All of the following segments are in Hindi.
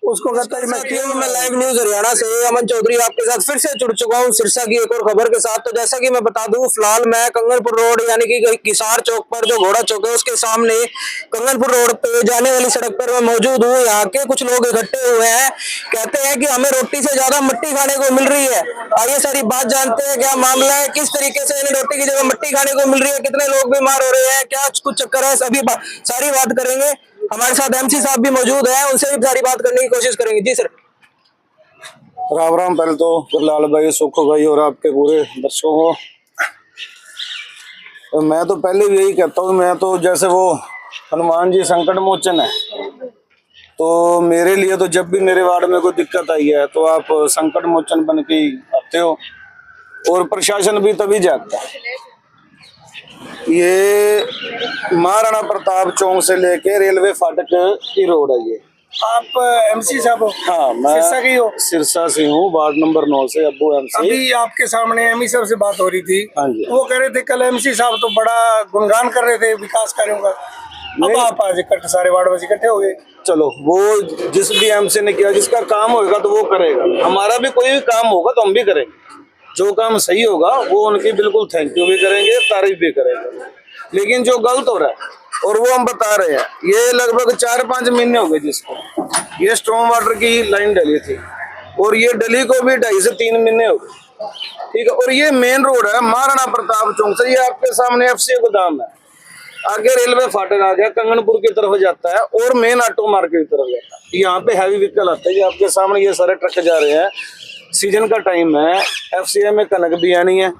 उसको कहता है मैं लाइव न्यूज हरियाणा से अमन चौधरी आपके साथ फिर से जुड़ चुका हूं सिरसा की एक और खबर के साथ। तो जैसा कि मैं बता दूं, फिलहाल मैं कंगनपुर रोड यानी कि किसार चौक पर जो घोड़ा चौक है उसके सामने कंगनपुर रोड पे जाने वाली सड़क पर मैं मौजूद हूँ। यहाँ के कुछ लोग इकट्ठे हुए हैं, कहते हैं कि हमें रोटी से ज्यादा मिट्टी खाने को मिल रही है। आइए सारी बात जानते हैं, क्या मामला है, किस तरीके से इन्हें रोटी की जगह मिट्टी खाने को मिल रही है, कितने लोग बीमार हो रहे हैं, क्या कुछ चक्कर है, सभी सारी बात करेंगे। हमारे साथ एमसी साहब भी मौजूद हैं, उनसे भी सारी बात करने की कोशिश करेंगे। जी सर। राम राम। पहले तो लाल भाई, सुखो भाई और आपके पूरे दर्शकों को मैं तो पहले भी यही कहता हूँ, मैं तो जैसे वो हनुमान जी संकट मोचन है, तो मेरे लिए तो जब भी मेरे वार्ड में कोई दिक्कत आई है तो आप संकट मोचन बन के आते हो और प्रशासन भी तभी जागता है। ये महाराणा प्रताप चौक से लेके रेलवे फाटक की रोड है ये। आप एमसी साहब हो? हाँ, मैं सिरसा की हो? सिरसा से हूँ, वार्ड नंबर 9 से अब्बू एमसी। अभी आपके सामने एमसी साहब से बात हो रही थी। हाँ जी। वो कह रहे थे कल एमसी साहब तो बड़ा गुणगान कर रहे थे विकास कार्यों का। अब आप आज इकट्ठे सारे वार्डवासी इकट्ठे हो गए। चलो, वो जिस भी एमसी ने किया, जिसका काम होगा तो वो करेगा। हमारा भी कोई भी काम होगा तो हम भी करेंगे। जो काम सही होगा वो उनकी बिल्कुल थैंक यू भी करेंगे, तारीफ भी करेंगे। लेकिन जो गलत हो रहा है और वो हम बता रहे हैं, ये लगभग 4-5 महीने हो गए जिसको ये स्ट्रॉन्ग वाटर की लाइन डली थी और ये डली को भी 2.5 से 3 महीने हो गए। ठीक है। और ये मेन रोड है महाराणा प्रताप चौक से, ये आपके सामने एफसी गोदाम है, आगे रेलवे फाटक आ गया, कंगनपुर की तरफ जाता है और मेन ऑटो मार्केट की तरफ जाता है। यहाँ पे हैवी व्हीकल आता है, ये आपके सामने ये सारे ट्रक जा रहे हैं। सीजन का टाइम है, एफसीआई में कनक भी आनी है,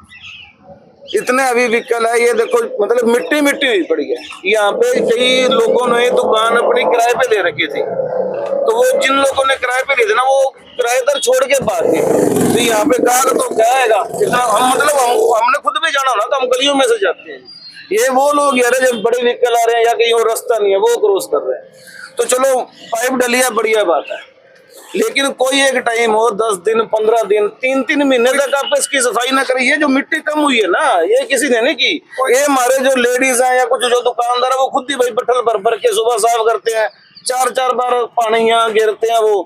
इतने हैवी व्हीकल है। ये देखो, मतलब मिट्टी मिट्टी हुई पड़ी है। यहाँ पे कई लोगों ने दुकान अपनी किराए पे ले रखी थी, तो वो जिन लोगों ने किराए पे ली थी ना, वो किराएदार छोड़ के भाग गए। तो यहाँ पे गाल तो क्या आएगा इतना, हम मतलब हमने खुद भी जाना ना, तो हम गलियों में से जाते हैं। ये वो लोग यार जब बड़े व्हीकल आ रहे हैं या कहीं और रास्ता नहीं है वो क्रॉस कर रहे हैं, तो चलो पाइप डलिया बढ़िया बात है। लेकिन कोई एक टाइम हो 10 दिन 15 दिन 3-3 महीने तक आप इसकी सफाई ना करिए। जो मिट्टी कम हुई है ना, ये किसी ने नहीं की। ये हमारे जो लेडीज हैं या कुछ जो दुकानदार है, वो खुद ही भाई बट्टल भर भर के सुबह साफ करते हैं। 4-4 बार पानी यहाँ गिरते हैं, वो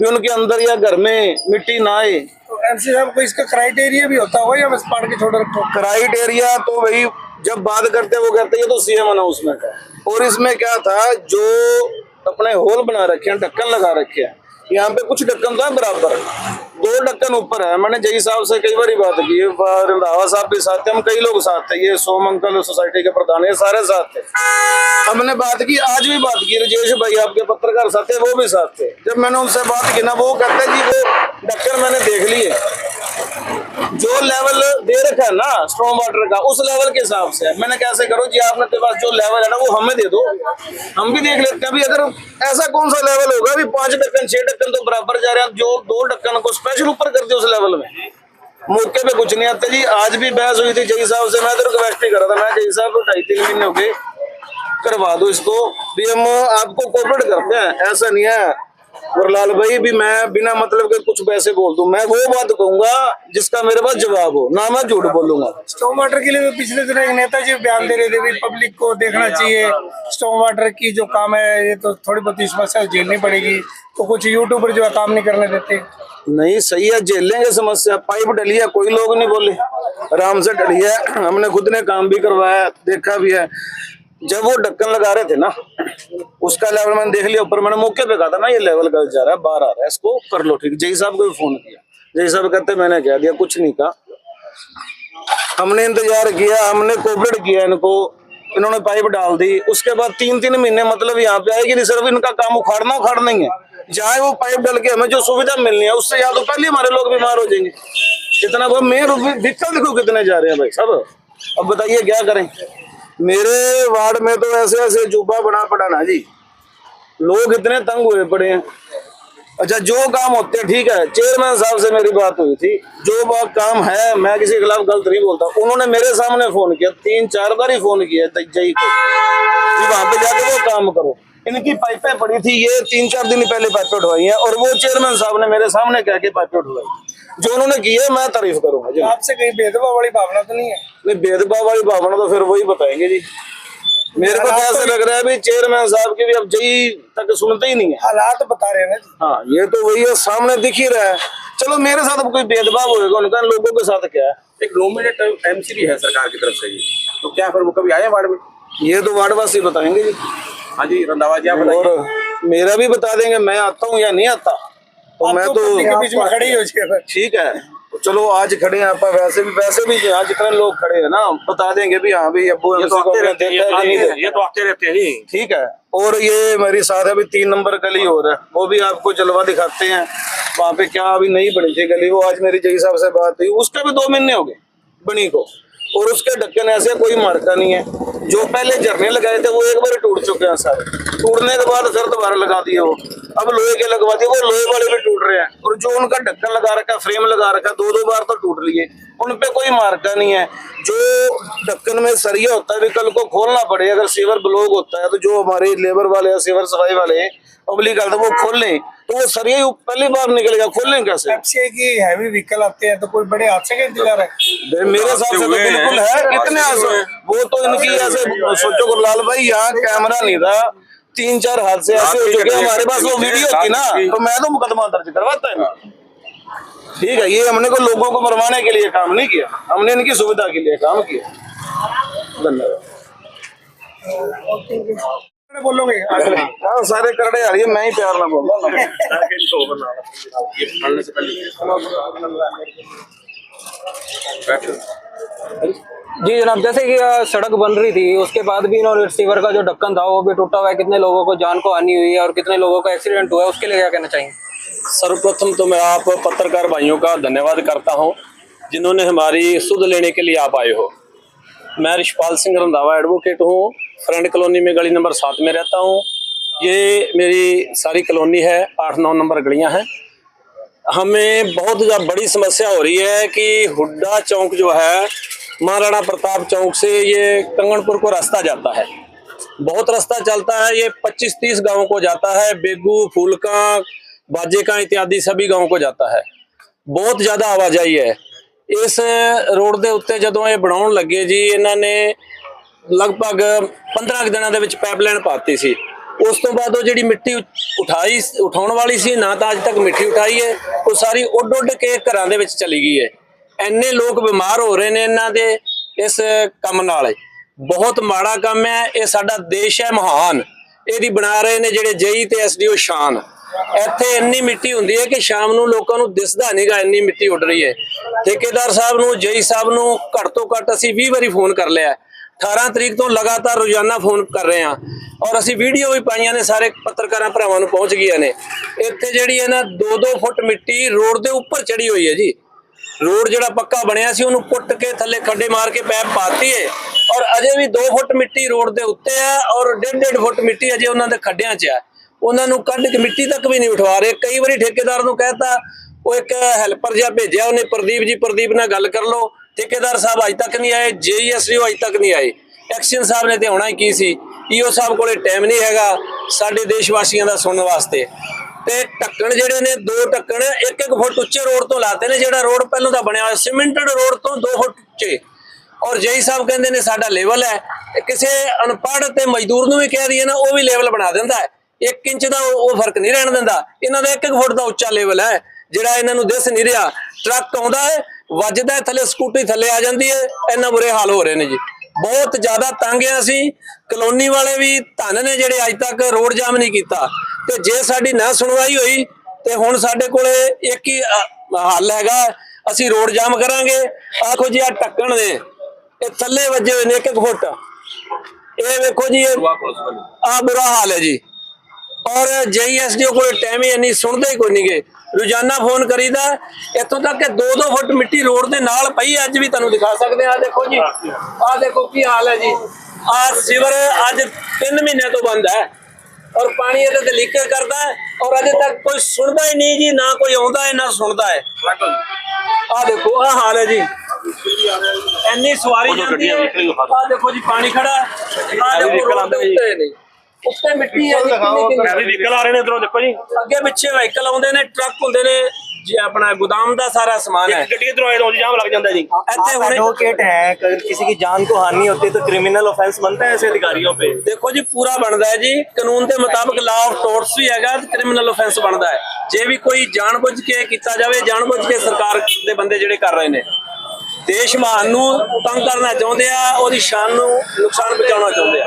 भी उनके अंदर या घर में मिट्टी ना आए। तो एमसी साहब को इसका क्राइटेरिया भी होता होगा या बस पाड़ के छोड़ रखो? क्राइटेरिया तो भाई जब बात करते हैं वो कहते हैं ये तो सीएम अनाउंसमेंट है। और इसमें क्या था, जो अपने होल बना रखे हैं, ढक्कन लगा रखे हैं, यहाँ पे कुछ ढक्कन तो है बराबर, 2 ढक्कन ऊपर है। मैंने जय साहब से कई बार बात की, रंधावा साहब भी साथ थे, हम कई लोग साथ थे, ये सोम अंकल सोसाइटी के प्रधान, ये सारे साथ थे। हमने बात की, आज भी बात की, राजेश भाई आपके पत्रकार साथ थे, वो भी साथ थे। जब मैंने उनसे बात की ना, वो कहते जी वो ढक्कन मैंने देख लिए, जो लेवल दे रखा है ना स्ट्रॉन्ग वाटर का, उस लेवल के हिसाब से। मैंने कैसे करो जी, आपने के पास जो लेवल है ना वो हमें दे दो, हम भी देख लेते हैं। अभी अगर ऐसा कौन सा लेवल होगा, अभी 5 ढक्कन 6 ढक्कन तो बराबर जा रहे हैं, जो 2 ढक्कन को स्पेशल ऊपर कर दिया उस लेवल में, मौके पे कुछ नहीं आते जी। आज भी बहस हुई थी जय साहब से, मैं तो रिक्वेस्ट ही कर रहा था, मैं जय साहब 2.5-3 महीने हो गए, करवा दो इसको भी, हम आपको कोऑपरेट करते हैं, ऐसा नहीं है। और लाल भाई भी, मैं बिना मतलब के कुछ पैसे बोल दूं, मैं वो बात कहूंगा जिसका मेरे पास जवाब हो, ना मैं झूठ बोलूंगा। स्टॉर्म वाटर के लिए पिछले दिन एक नेताजी बयान दे रहे थे, पब्लिक को देखना चाहिए स्टॉर्म वाटर की जो काम है, ये तो थोड़ी बहुत समस्या झेलनी पड़ेगी। तो कुछ यूट्यूबर जो है काम नहीं करने देते। नहीं, सही है, झेल लेंगे समस्या। पाइप डली है, कोई लोग नहीं बोले, आराम से डली है, हमने खुद ने काम भी करवाया, देखा भी है। जब वो ढक्कन लगा रहे थे ना, उसका लेवल मैंने देख लिया ऊपर, मैंने मौके पे कहा था ना ये लेवल गलत जा रहा है, बाहर आ रहा है, इसको कर लो ठीक। जय साहब को भी फोन किया, जय साहब कहते मैंने कह दिया, कुछ नहीं कहा। हमने इंतजार किया, हमने कोऑपरेट किया इनको, इन्होंने पाइप डाल दी। उसके बाद 3-3 महीने मतलब यहाँ पे आएगी नहीं, सिर्फ इनका काम उखाड़ना ही है। जहाँ वो पाइप डाल के हमें जो सुविधा मिलनी है, उससे या तो पहले हमारे लोग बीमार हो जाएंगे। इतना वो मेन व्हीकल देखो कितने जा रहे हैं भाई साहब, अब बताइए क्या करें। मेरे वार्ड में तो ऐसे ऐसे जुब्बा बना पड़ा ना जी, लोग इतने तंग हुए पड़े हैं। अच्छा, जो काम होते हैं ठीक है, चेयरमैन साहब से मेरी बात हुई थी, जो काम है, मैं किसी के खिलाफ गलत नहीं बोलता, उन्होंने मेरे सामने फोन किया, 3-4 बार ही फोन किया जय को, वहां पे जाके वो काम करो। इनकी पाइपें पड़ी थी, ये 3-4 दिन पहले पाइपें उठवाई हैं, और वो चेयरमैन साहब ने मेरे सामने कह के पाइपें उठवाई। जो उन्होंने किया मैं तारीफ करूंगा। आपसे कहीं भेदभाव वाली भावना तो नहीं है? नहीं, भेदभाव वाली भावना तो फिर वही बताएंगे जी। मेरे को तो ऐसा लग रहा है भी चेयरमैन साहब की भी अब जई तक सुनते ही नहीं है। हालात बता रहे हैं ना जी। हाँ, ये तो वही है, सामने दिख ही रहा है। चलो मेरे साथ अब कोई भेदभाव होगा उनका, लोगों के साथ क्या है। एक नॉमिनेट एमसी भी है सरकार की तरफ से ही, तो क्या फिर वो कभी आए वार्ड में? ये तो वार्डवासी बताएंगे जी। हाँ जी, रंधावा जी आप बताइए। और मेरा भी बता देंगे मैं आता हूँ या नहीं आता। तो आप मैं तो तो पब्लिक के बीच में खड़े ही हो जाइए। ठीक है, तो चलो आज खड़े हैं आप, वैसे भी यहाँ जितने लोग खड़े हैं ना बता देंगे भी हाँ भाई अब्बू ये तो MC को आते हमने रहते हैं, देखा है कि नहीं देखा। ये तो आते रहते हैं जी। ठीक है, और ये मेरी साथ अभी 3 नंबर गली हो रहा है, वो भी आपको जलवा दिखाते हैं। वहाँ पे क्या अभी नहीं बनी थी गली, वो आज मेरी जई साहब से बात हुई, उसका भी 2 महीने हो गए बनी को, और उसके ढक्कन ऐसे कोई मार्का नहीं है। जो पहले झरने लगाए थे वो एक बार टूट चुके हैं सारे, टूटने के बाद फिर दोबारा लगा दिए वो, अब लोहे के लगवा दिए, वो लोहे वाले भी टूट रहे हैं। और जो उनका ढक्कन लगा रखा, फ्रेम लगा रखा, 2-2 बार तो टूट लिए, उन पे कोई मार्का नहीं है। जो ढक्कन में सरिया होता है कल को खोलना पड़े, अगर सीवर ब्लॉक होता है तो जो हमारे लेबर वाले सीवर सफाई वाले पब्लिक करते वो खोल लें, तो वो सरिया ही पहली बार निकलेगा, खोल लें कैसे? एफसीआई की हैवी व्हीकल आते हैं तो कोई बड़े हादसे का इंतजार है। मेरे हिसाब से तो बिल्कुल है, कितने वो तो इनकी ऐसे सोचो गुरलाल भाई, यहाँ कैमरा नहीं था, 3-4 हादसे ऐसे हो चुके, हमारे पास वो वीडियो थी ना तो मैं तो मुकदमा दर्ज करवाता है। ठीक है, ये हमने को लोगों को मरवाने के लिए काम नहीं किया, हमने इनकी सुविधा के लिए काम किया। धन्यवाद। बोलोगे हाँ, सारे करड़े आ रही है, मैं ही प्यार ना बोल रहा हूँ। जी जनाब, जैसे कि सड़क बन रही थी उसके बाद भी इन्होंने रिसीवर का जो ढक्कन था वो भी टूटा हुआ है, कितने लोगों को जान को हानि हुई है और कितने लोगों का एक्सीडेंट हुआ है, उसके लिए क्या कहना चाहिए? सर्वप्रथम तो मैं आप पत्रकार भाइयों का धन्यवाद करता हूं जिन्होंने हमारी सुध लेने के लिए आप आए हो। मैं रिशपाल सिंह रंधावा एडवोकेट हूं, फ्रेंड कॉलोनी में गली नंबर 7 में रहता हूं। ये मेरी सारी कॉलोनी है, 8-9 नंबर गलियां हैं। हमें बहुत बड़ी समस्या हो रही है कि हुड्डा चौक जो है महाराणा प्रताप चौक से ये कंगनपुर को रास्ता जाता है, बहुत रास्ता चलता है, ये 25-30 गाँव को जाता है, बेगू, फूलका, बाजेका इत्यादि सभी गाँव को जाता है। बहुत ज़्यादा आवाजाही है इस रोड के उत्ते। जदों ये बनाउण लगे जी, इन्होंने लगभग 15 दिनों के पाइपलाइन पाती सी, उस तो बाद वो जी मिट्टी उठाने वाली सी ना तो अज तक मिट्टी उठाई है, वो सारी उड उड के घरों के चली गई है। इन्ने लोग बीमार हो रहे हैं इन्हां दे इस काम नाल, बहुत माड़ा काम है। ये साडा देश है महान, ये बना रहे ने जेडे जई ते SDO शान। ਇੱਥੇ ਇੰਨੀ ਮਿੱਟੀ ਹੁੰਦੀ ਹੈ ਕਿ ਸ਼ਾਮ ਨੂੰ ਲੋਕਾਂ ਨੂੰ ਦਿਸਦਾ ਨਹੀਂਗਾ, ਇੰਨੀ ਮਿੱਟੀ ਉੱਡ ਰਹੀ ਹੈ। ਠੇਕੇਦਾਰ ਸਾਹਿਬ ਨੂੰ, ਜਈ ਸਾਹਿਬ ਨੂੰ ਘੱਟ ਤੋਂ ਘੱਟ ਅਸੀਂ 20 ਵਾਰੀ ਫੋਨ ਕਰ ਲਿਆ, 18 ਤਰੀਕ ਤੋਂ ਲਗਾਤਾਰ ਰੋਜ਼ਾਨਾ ਫੋਨ ਕਰ ਰਹੇ ਹਾਂ, ਔਰ ਅਸੀਂ ਵੀਡੀਓ ਵੀ ਪਾਈਆਂ ਨੇ, ਸਾਰੇ ਪੱਤਰਕਾਰਾਂ ਭਰਾਵਾਂ ਨੂੰ ਪਹੁੰਚ ਗਈਆਂ ਨੇ। ਇੱਥੇ ਜਿਹੜੀ ਹੈ ਨਾ 2-2 ਫੁੱਟ ਮਿੱਟੀ ਰੋਡ ਦੇ ਉੱਪਰ ਚੜੀ ਹੋਈ ਹੈ ਜੀ। ਰੋਡ ਜਿਹੜਾ ਪੱਕਾ ਬਣਿਆ ਸੀ ਉਹਨੂੰ ਪੁੱਟ ਕੇ ਥੱਲੇ ਖੱਡੇ ਮਾਰ ਕੇ ਪੈਪ ਪਾਤੀ ਹੈ, ਔਰ ਅਜੇ ਵੀ 2 ਫੁੱਟ ਮਿੱਟੀ ਰੋਡ ਦੇ ਉੱਤੇ ਹੈ, ਔਰ 1.5 ਫੁੱਟ ਮਿੱਟੀ ਅਜੇ ਉਹਨਾਂ ਦੇ ਖੱਡਿਆਂ 'ਚ ਹੈ। उन्होंने कढ़ के मिट्टी तक भी नहीं उठवा रहे। कई बार ठेकेदार को कहता, वो एक हैल्पर जहा भेजा उन्हें, प्रदीप जी, प्रदीप नाल गल कर लो। ठेकेदार साहब अज तक नहीं आए, JSDO अज तक नहीं आए। एक्शन साहब ने तो आना ही की सी, EO साहब को टाइम नहीं हैगा साडे देशवासियों का सुनने वास्ते। ते ढक्कन जिहड़े ने 2 ढक्कन 1-1 फुट उच्चे रोड तो लाते ने, जिहड़ा रोड पहलों दा बनया सीमेंटेड रोड तो 2 फुट उच्चे, और जई साहब कहंदे ने साडा लेवल है। किसी अनपढ़ ते मजदूर नूं भी कह दईए ना, वो भी लेवल बना दिंदा है, 1 इंच का वो फर्क नहीं रहने दिंदा। इन्हां दा 1-1 फुट का उच्चा लेवल है जिहड़ा इन्हां नूं दिस नहीं रहा। ट्रक आउंदा है, वजदा है थले, स्कूटी थले आ जाती है, इन्ना बुरे हाल हो रहे हैं जी। बहुत ज़्यादा तंग है असीं, कलोनी वाले भी धन ने जिहड़े अज तक रोड जाम नहीं किया। ते जे साडी ना सुनवाई हुई तो हुण साडे कोले एक ही हल हैगा, असीं रोड जाम करांगे। आखो जी आ ढक्कन दे ये थले वजे हुए ने 1-1 फुट, ये वेखो जी, आ बुरा हाल है जी। और JSDO को टाइम ही नहीं, सुनते ही कोई नहीं गए। रोजाना फोन करीदा, इतों तक 2-2 फुट मिट्टी रोड के नाल पई, अज भी तुहानूं दिखा सकते हैं। देखो जी, आ देखो की हाल है जी। आ सीवर अज 3 महीने तो बंद है, और पानी ये तो लीकेज करता है, और अजे तक कोई सुनता ही नहीं जी, ना कोई आउंदा है ना सुनता है। आ देखो आ हाल है जी, इन्नी सवारी जाती है। आ देखो जी पानी खड़ा, आ देखो रोड दे उत्ते नहीं, उत्ते मिट्टी है जी, कितनी व्हीकल आ रहे ने इधरों, देखो जी अगे पिछे व्हीकल आउंदे ने, ट्रक हुंदे ने, ਜੀ ਆਪਣਾ ਗੋਦਾਮ ਦਾ ਸਾਰਾ ਸਮਾਨ ਹੈ। ਗੱਡੀ ਕਿਧਰੋਂ ਆਏ ਤੋਂ ਜਾਮ ਲੱਗ ਜਾਂਦਾ जी। ਇੱਥੇ ਹੁਣੇ एडवोकेट है, अगर किसी की जान को हानि होती है तो क्रिमिनल ऑफेंस बनता है ऐसे अधिकारियों पे। ਦੇਖੋ ਜੀ ਪੂਰਾ ਬਣਦਾ ਹੈ ਜੀ, ਕਾਨੂੰਨ ਦੇ ਮੁਤਾਬਕ ਲਾ ਆਫ ਟੋਰਟਸ ਵੀ ਹੈਗਾ, ਕ੍ਰਿਮੀਨਲ ਆਫੈਂਸ ਬਣਦਾ ਹੈ। ਜੇ ਵੀ ਕੋਈ ਜਾਣਬੁੱਝ ਕੇ ਕੀਤਾ ਜਾਵੇ, ਜਾਣਬੁੱਝ ਕੇ ਸਰਕਾਰ ਦੇ ਬੰਦੇ ਜਿਹੜੇ ਕਰ ਰਹੇ ਨੇ, ਦੇਸ਼ ਮਹਾਨ ਨੂੰ ਤੰਗ ਕਰਨਾ ਚਾਹੁੰਦੇ ਆ, ਉਹਦੀ ਸ਼ਾਨ ਨੂੰ ਨੁਕਸਾਨ ਪਹੁੰਚਾਉਣਾ ਚਾਹੁੰਦੇ ਆ।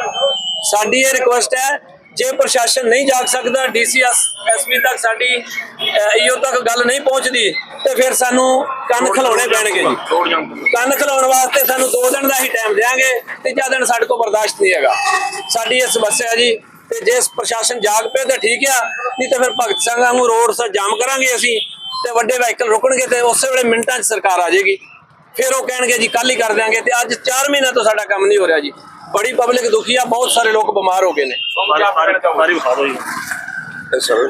ਸਾਡੀ ਇਹ ਰਿਕੁਐਸਟ ਹੈ, ਜੇ ਪ੍ਰਸ਼ਾਸਨ ਨਹੀਂ ਜਾਗ ਸਕਦਾ, ਡੀਸੀ ਐਸਪੀ ਤੱਕ ਸਾਡੀ ਈਓ ਤੱਕ ਗੱਲ ਨਹੀਂ ਪਹੁੰਚਦੀ, ਤੇ ਫਿਰ ਸਾਨੂੰ ਕੰਨ ਖਿਲਾਉਣੇ ਪੈਣਗੇ ਜੀ। ਕੰਨ ਖਿਲਾਉਣ ਵਾਸਤੇ ਸਾਨੂੰ 2 ਦਿਨ ਦਾ ਹੀ ਟਾਈਮ ਦੇਾਂਗੇ, ਤੀਜਾ ਦਿਨ ਸਾਡੇ ਕੋਲ ਬਰਦਾਸ਼ਤ ਨਹੀਂ ਹੈਗਾ। ਸਾਡੀ ਇਹ ਸਮੱਸਿਆ ਜੀ, ਤੇ ਜੇ ਪ੍ਰਸ਼ਾਸਨ ਜਾਗ ਪਏ ਤਾਂ ਠੀਕ ਆ, ਨਹੀਂ ਤਾਂ ਫਿਰ ਭਗਤ ਸਿੰਘ ਵਾਂਗੂ ਰੋਡ ਜਾਮ ਕਰਾਂਗੇ ਅਸੀਂ, ਤੇ ਵੱਡੇ ਵਹੀਕਲ ਰੁਕਣਗੇ, ਤੇ ਉਸੇ ਵੇਲੇ ਮਿੰਟਾਂ 'ਚ ਸਰਕਾਰ ਆ ਜਾਏਗੀ। ਫਿਰ ਉਹ ਕਹਿਣਗੇ ਜੀ ਕੱਲ ਹੀ ਕਰ ਦਿਆਂਗੇ, ਤੇ ਅੱਜ 4 ਮਹੀਨਿਆਂ ਤੋਂ ਸਾਡਾ ਕੰਮ ਨਹੀਂ ਹੋ ਰਿਹਾ ਜੀ। बड़ी पब्लिक दुखी है, बहुत सारे लोग बीमार हो गए ने। सर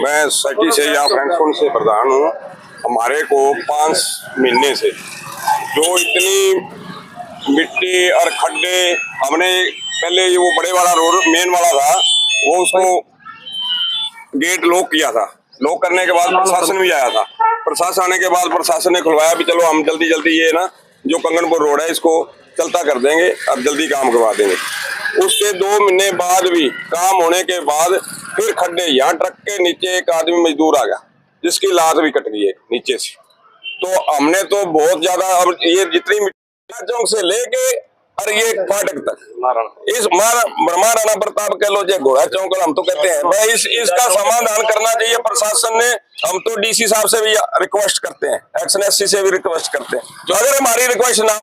मैं सटी से या फ्रेंडफोन से प्रधान हूँ। हमारे को 5 महीने से जो इतनी मिट्टी और खड्डे, हमने पहले वो बड़े वाला रोड मेन वाला था, वो उसको गेट लॉक किया था। लॉक करने के बाद प्रशासन भी आया था। प्रशासन आने के बाद प्रशासन ने खुलवाया भी चलो हम जल्दी जल्दी ये ना जो कंगनपुर रोड है इसको चलता कर देंगे, अब जल्दी काम करवा देंगे। उसके 2 महीने बाद भी काम होने के बाद फिर खड्डे, यहाँ ट्रक के नीचे एक आदमी मजदूर आ गया जिसकी लात भी कट गई है नीचे से। तो हमने तो बहुत ज्यादा, अब ये जितनी चौक से लेके और ये फाटक तक इस महाराणा प्रताप कह लो, जो घोड़ा चौक हम तो कहते हैं भाई, इसका समाधान करना चाहिए प्रशासन ने। हम तो डीसी साहब से भी रिक्वेस्ट करते हैं, एक्शन एससी से भी रिक्वेस्ट करते हैं। तो अगर हमारी रिक्वेस्ट ना,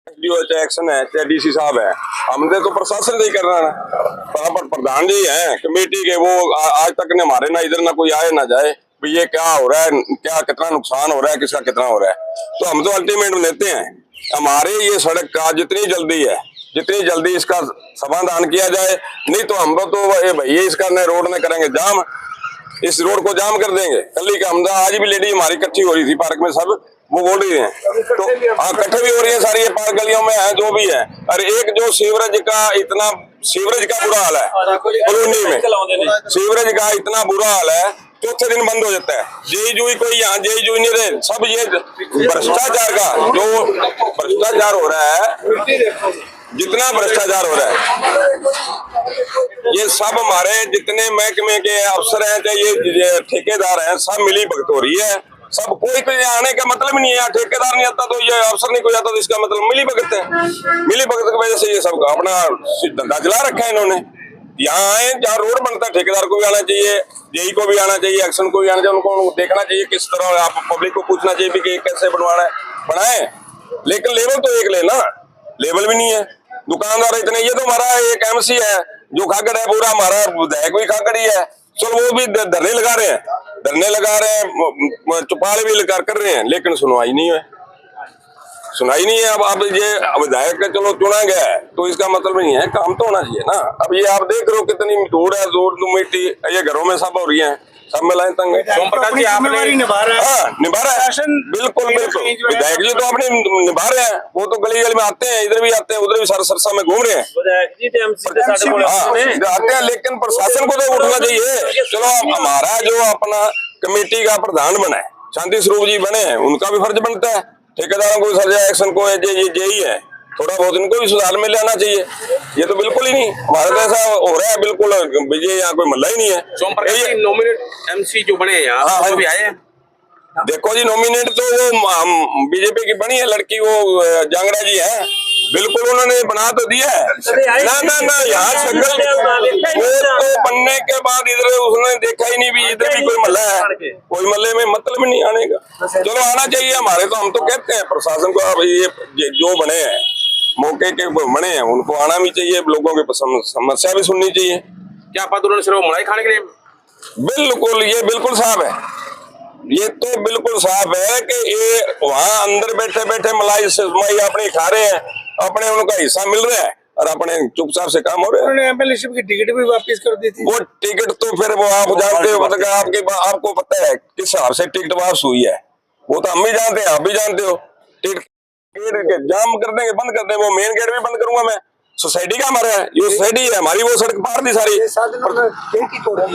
चाहे एक्शन है चाहे डीसी साहब है, हमने तो प्रशासन से ही करना है। वहाँ पर प्रधान जी हैं कमेटी के, वो आज तक ने हमारे ना इधर ना कोई आए ना जाए भी ये क्या हो रहा है, क्या कितना नुकसान हो रहा है, किसका कितना हो रहा है। तो हम तो अल्टीमेट लेते हैं, हमारे ये सड़क का जितनी जल्दी इसका समाधान किया जाए, नहीं तो हम तो ये भैया इसका न रोड में करेंगे जाम, इस रोड को जाम कर देंगे। कल का हम आज भी लेडी हमारी इकट्ठी हो रही थी पार्क में, सब वो बोल रही है, तो हाँ इकट्ठे भी हो रही है सारी, ये पार्क गलियों में है जो भी है। और एक जो सीवरेज का बुरा हाल है कॉलोनी में, सीवरेज का इतना बुरा हाल है, चौथे दिन बंद हो जाता है। जेई जुई कोई यहाँ जेई जुई नहीं रहे, सब ये भ्रष्टाचार का जो भ्रष्टाचार हो रहा है, जितना भ्रष्टाचार हो रहा है, ये सब हमारे जितने महकमे के अफसर हैं चाहे ये ठेकेदार हैं, सब मिली भगत हो रही है। सब कोई आने का मतलब नहीं है, ठेकेदार नहीं आता तो ये अफसर नहीं कोई आता, तो इसका मतलब मिली भगत है। मिली भगत की वजह से ये सब अपना धंधा चला रखा है इन्होंने। यहाँ आए जहाँ रोड बनता है, ठेकेदार को भी आना चाहिए, जेई को भी आना चाहिए, एक्शन को भी आना चाहिए, उनको देखना चाहिए किस तरह, आप पब्लिक को पूछना चाहिए कि कैसे बनवाना है, बनाए। लेकिन लेवल तो एक लेना, लेवल भी नहीं है। दुकानदार इतने, ये तो हमारा एक एमसी है जो खाकड़ है पूरा, हमारा विधायक भी खाकड़ ही है, चलो वो भी धरने लगा रहे हैं, चौपाल भी लगा कर रहे हैं, लेकिन सुनवाई नहीं है। अब ये विधायक का चलो चुना गया है तो इसका मतलब नहीं है, काम तो होना चाहिए ना। अब ये आप देख रहे हो कितनी धूड़ है, धूड़ मिट्टी ये घरों में सब हो रही है, सब में लाइन तंग है। सोम प्रकाश जी आपने निभा रहा है, बिल्कुल विधायक जी तो अपने निभा रहे हैं, वो तो गली गली में आते हैं, इधर भी आते हैं, उधर भी सरसा में घूम रहे हैं, आते हैं, लेकिन प्रशासन को तो उठना चाहिए। चलो हमारा जो अपना कमेटी का प्रधान बना है, शांति स्वरूप जी बने हैं, उनका भी फर्ज बनता है, ठेकेदारों को सजा एक्शन को यही है, थोड़ा बहुत इनको भी सुधार में लेना चाहिए। ये तो बिल्कुल ही नहीं, हमारे तो ऐसा हो रहा है बिल्कुल, विजय यहाँ कोई मल्ला ही नहीं है। सोमप्रकाश नॉमिनेट एमसी जो बने हैं यहाँ, वो भी आए हैं। देखो जी नॉमिनेट तो वो बीजेपी की बनी है लड़की, वो जांगड़ा जी है, बिल्कुल उन्होंने बना तो दिया है ना यहाँ शक्ल, वो तो बनने के बाद इधर उसने देखा ही नहीं भी इधर भी कोई मल्ला है, कोई मल्ले में मतलब नहीं आने का। चलो आना चाहिए हमारे, तो हम तो कहते हैं प्रशासन को, अब ये जो बने हैं मौके के बने हैं उनको आना भी चाहिए, लोगों की समस्या भी सुननी चाहिए। क्या पता उन्होंने सिर्फ मलाई खाने के लिए? बिल्कुल, ये बिल्कुल साफ है, ये तो बिल्कुल साफ है कि ये वहाँ अंदर बैठे बैठे मलाई अपने खा रहे हैं, अपने उनका हिस्सा मिल रहा है और अपने चुपचाप से काम हो रहे हैं। उन्होंने एमएलएशिप की टिकट भी वापस कर दी थी। वो टिकट तो फिर वो आप जानते हो, आपको पता है किस हिसाब से टिकट वापस हुई है, वो तो हम भी जानते हैं, आप भी जानते हो। टिकट जाम कर देंगे, बंद कर देंगे, वो मेन गेट भी बंद करूंगा मैं, सोसाइटी का हमारा है, ये सोसाइटी है हमारी, वो सड़क पार दी सारी,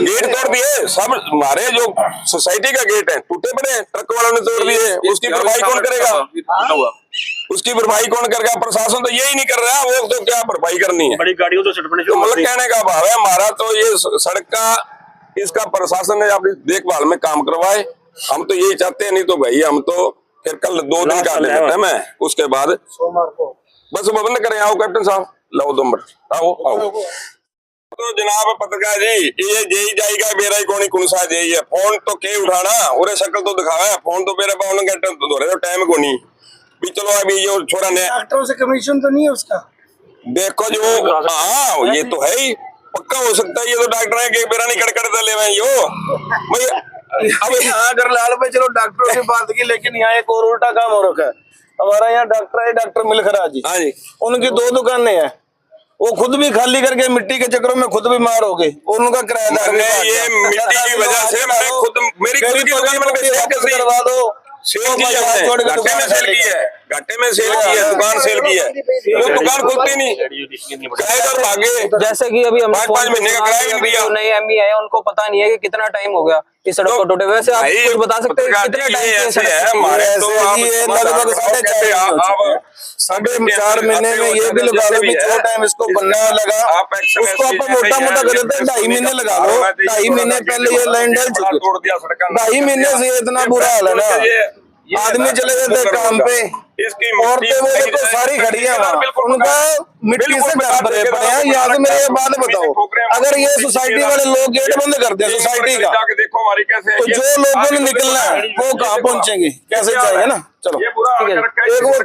गेट तोड़ दिए सब हमारे, जो सोसाइटी का गेट है टूटे पड़े हैं, ट्रक वालों ने तोड़ दिए, उसकी भरपाई कौन करेगा? उसकी भरपाई कौन करेगा? प्रशासन तो यही नहीं कर रहा, वो तो क्या भरपाई करनी है? बड़ी गाड़ियों तो चटपटे तो मतलब कहने का भाव है हमारा तो ये सड़क का, इसका प्रशासन ने अपनी देखभाल में काम करवाए, हम तो यही चाहते हैं। नहीं तो भाई हम तो फिर कल 2 दिन का टाइम है, उसके बाद बस वो बंद करें। आओ कैप्टन साहब, लो 2 मिनट, आओ आओ। तो जनाब पत्रकार जी, ये जेई जाएगा मेरा ही कोनी कौन सा जेई है, फोन तो के उठाना और शक्ल तो दिखावा है, फोन तो मेरे पास घंटे तो धोरे, तो टाइम को नहीं भी। चलो अभी जो छोरा ने डॉक्टरों से कमीशन तो नहीं है उसका? देखो जो, हाँ ये तो है ही, पक्का हो सकता है, ये तो डॉक्टर है कि मेरा नहीं कड़कड़ ले भाई यो भाई। अब यहाँ अगर लाल पे चलो डॉक्टरों से बात की, लेकिन यहाँ एक और उल्टा काम हो रखा है। हमारा यहाँ डॉक्टर है, डॉक्टर मिलखरा जी, हाँ जी, उनकी 2 दुकानें हैं, वो खुद भी खाली करके मिट्टी के चक्करों में खुद बीमार हो गए, और उनका किराएदार मैंने ये मिट्टी की वजह से मैं खुद, मेरी खुद की दुकान मैंने सेल करवा दो, सेल की है, घाटे में सेल की है, घाटे में सेल की है, दुकान सेल की है, वो दुकान खुलती नहीं, किराएदार भागे। जैसे कि अभी हम 5-5 महीने का किराया नहीं दिया। नए एमई है, उनको पता नहीं है कि कितना टाइम हो गया इस सड़क को टूटे। वैसे आप कुछ बता सकते हैं कितने टाइम से ऐसे है सड़क हमारे ऐसे तो आप ही है, लगभग साढ़े 4 महीने में ये भी लगा लो, जो टाइम इसको बनने में लगा उसको आप मोटा मोटा कर देते हैं, 2.5 महीने लगा लो। 2.5 महीने पहले ये लाइन डल चुकी, 2.5 महीने से इतना बुरा हाल है ना। आदमी चले गए थे काम पे, औरतें वो देखो सारी खड़ी है वहाँ, उनका मिट्टी से घर भरे पड़े हैं। यहाँ से मेरे ये बात बताओ, अगर ये सोसाइटी वाले लोग गेट बंद कर दे सोसाइटी का, तो जो लोगों ने निकलना है वो कहाँ पहुंचेंगे, कैसे जाएंगे ना? चलो एक और